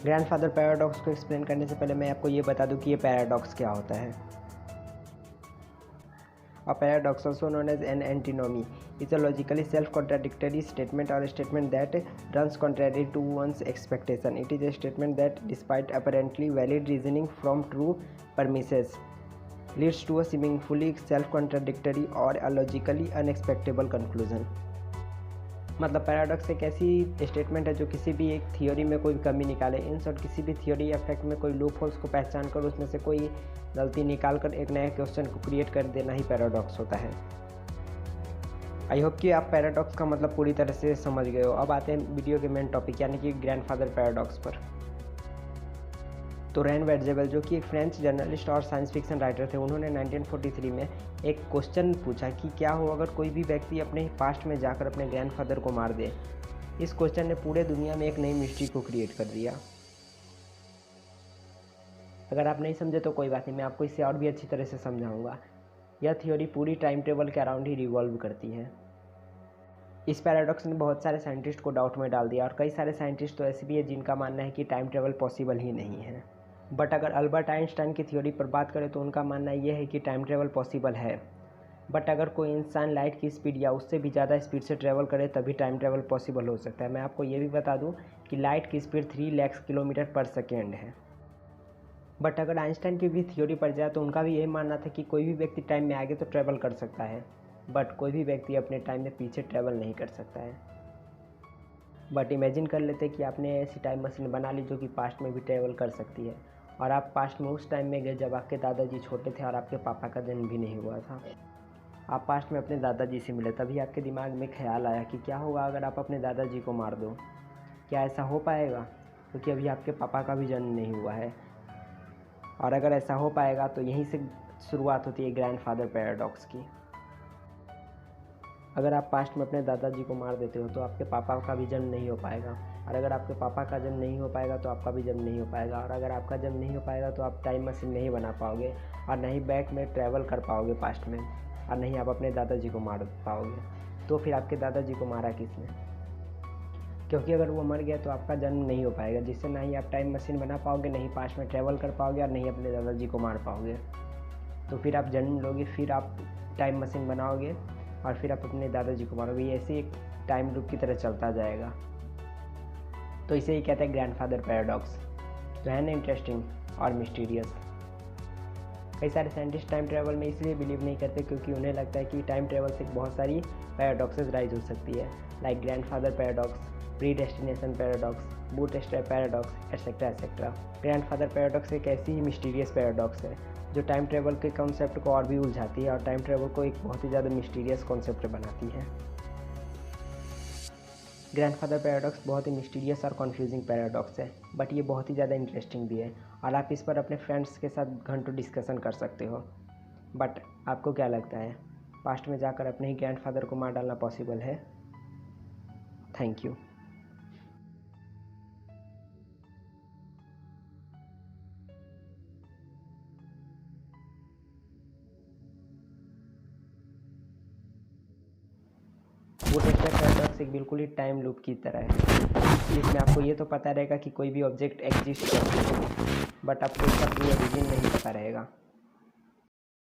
Grandfather paradox को explain करने से पहले मैं आपको ये बता दूं कि ये पैराडॉक्स क्या होता है। A paradox, also known as an antinomy, is a logically self-contradictory statement or a statement that runs contrary to one's expectation. It is a statement that, despite apparently valid reasoning from true premises, leads to a seemingly self-contradictory or a logically unexpectable conclusion. मतलब paradox एक ऐसी statement है जो किसी भी एक theory में कोई कमी निकाले, इन शॉर्ट किसी भी थियोरी या फैक्ट में कोई लूप होल्स को पहचान कर उसमें से कोई गलती निकाल कर एक नया क्वेश्चन को क्रिएट कर देना ही पैराडॉक्स होता है। आई होप कि आप पैराडॉक्स का मतलब पूरी तरह से समझ गए हो। अब आते हैं वीडियो के मेन टॉपिक यानी कि ग्रैंडफादर पैराडॉक्स पर। तो रैन वेडजेबल जो कि एक फ्रेंच जर्नलिस्ट और साइंस फिक्शन राइटर थे, उन्होंने 1943 में एक क्वेश्चन पूछा कि क्या हो अगर कोई भी व्यक्ति अपने पास्ट में जाकर अपने ग्रैंडफादर को मार दे। इस क्वेश्चन ने पूरे दुनिया में एक नई मिस्ट्री को क्रिएट कर दिया। अगर आप नहीं समझे तो कोई बात नहीं, मैं आपको इससे और भी अच्छी तरह से समझाऊंगा। यह थ्योरी पूरी टाइम टेबल के अराउंड ही रिवॉल्व करती है। इस पैराडॉक्स ने बहुत सारे साइंटिस्ट को डाउट में डाल दिया और कई सारे साइंटिस्ट तो ऐसे भी है जिनका मानना है कि टाइम ट्रेवल पॉसिबल ही नहीं है। बट अगर अल्बर्ट आइंस्टाइन की थ्योरी पर बात करें तो उनका मानना यह है कि टाइम ट्रेवल पॉसिबल है। बट अगर कोई इंसान लाइट की स्पीड या उससे भी ज़्यादा स्पीड से ट्रैवल करे तभी टाइम ट्रेवल पॉसिबल हो सकता है। मैं आपको ये भी बता दूं कि लाइट की स्पीड 3 लाख किलोमीटर पर सेकेंड है। बट अगर आइंस्टाइन की भी थ्योरी पर जाए तो उनका भी यही मानना था कि कोई भी व्यक्ति टाइम में आगे तो ट्रैवल कर सकता है, बट कोई भी व्यक्ति अपने टाइम में पीछे ट्रैवल नहीं कर सकता है। बट इमेजिन कर लेते कि आपने ऐसी टाइम मशीन बना ली जो कि पास्ट में भी ट्रैवल कर सकती है और आप पास्ट में उस टाइम में गए जब आपके दादाजी छोटे थे और आपके पापा का जन्म भी नहीं हुआ था। आप पास्ट में अपने दादाजी से मिले, तभी आपके दिमाग में ख्याल आया कि क्या होगा अगर आप अपने दादाजी को मार दो। क्या ऐसा हो पाएगा? क्योंकि अभी आपके पापा का भी जन्म नहीं हुआ है। और अगर ऐसा हो पाएगा तो यहीं से शुरुआत होती है ग्रैंडफादर पैराडॉक्स की। अगर आप पास्ट में अपने दादाजी को मार देते हो तो आपके पापा का भी जन्म नहीं हो पाएगा, और अगर आपके पापा का जन्म नहीं हो पाएगा तो आपका भी जन्म नहीं हो पाएगा, और अगर आपका जन्म नहीं हो पाएगा तो आप टाइम मशीन नहीं बना पाओगे और नहीं बैक में ट्रैवल कर पाओगे पास्ट में, और नहीं आप अपने दादाजी को मार पाओगे। तो फिर आपके दादाजी को मारा किसने? क्योंकि अगर वो मर गया तो आपका जन्म नहीं हो पाएगा, जिससे ना ही आप टाइम मशीन बना पाओगे, नहीं पास्ट में ट्रैवल कर पाओगे और नहीं अपने दादाजी को मार पाओगे। तो फिर आप जन्म लोगे, फिर आप टाइम मशीन बनाओगे और फिर आप अपने दादाजी को मारोगे। ये ऐसे एक टाइम लूप की तरह चलता जाएगा। तो इसे ही कहते हैं ग्रैंडफादर पैराडॉक्स, जो है ना इंटरेस्टिंग और मिस्टीरियस। कई सारे साइंटिस्ट टाइम ट्रैवल में इसलिए बिलीव नहीं करते क्योंकि उन्हें लगता है कि टाइम ट्रैवल से बहुत सारी पैराडॉक्सेस राइज हो सकती है, like grandfather paradox, predestination paradox, bootstrap paradox, etcetera etcetera. Grandfather paradox एक ऐसी ही मिस्टीरियस पैराडॉक्स है जो टाइम ट्रैवल के कॉन्सेप्ट को और भी उलझाती है और टाइम ट्रैवल को एक बहुत ही ज़्यादा मिस्टीरियस कॉन्सेप्ट बनाती है। ग्रैंडफादर पैराडॉक्स बहुत ही मिस्टीरियस और कन्फ्यूजिंग पैराडॉक्स है, बट ये बहुत ही ज़्यादा इंटरेस्टिंग भी है और आप इस पर अपने फ्रेंड्स के साथ घंटों डिस्कशन कर सकते हो। बट आपको क्या लगता है, पास्ट में जाकर अपने ही ग्रैंडफादर को मार डालना पॉसिबल है? Thank you. बूटस्ट्रैप पैराडॉक्स एक बिल्कुल ही टाइम लूप की तरह है, जिसमें आपको ये तो पता रहेगा कि कोई भी ऑब्जेक्ट एग्जिस्ट करती है, बट आपको इसका ट्रू ओरिजिन नहीं पता रहेगा।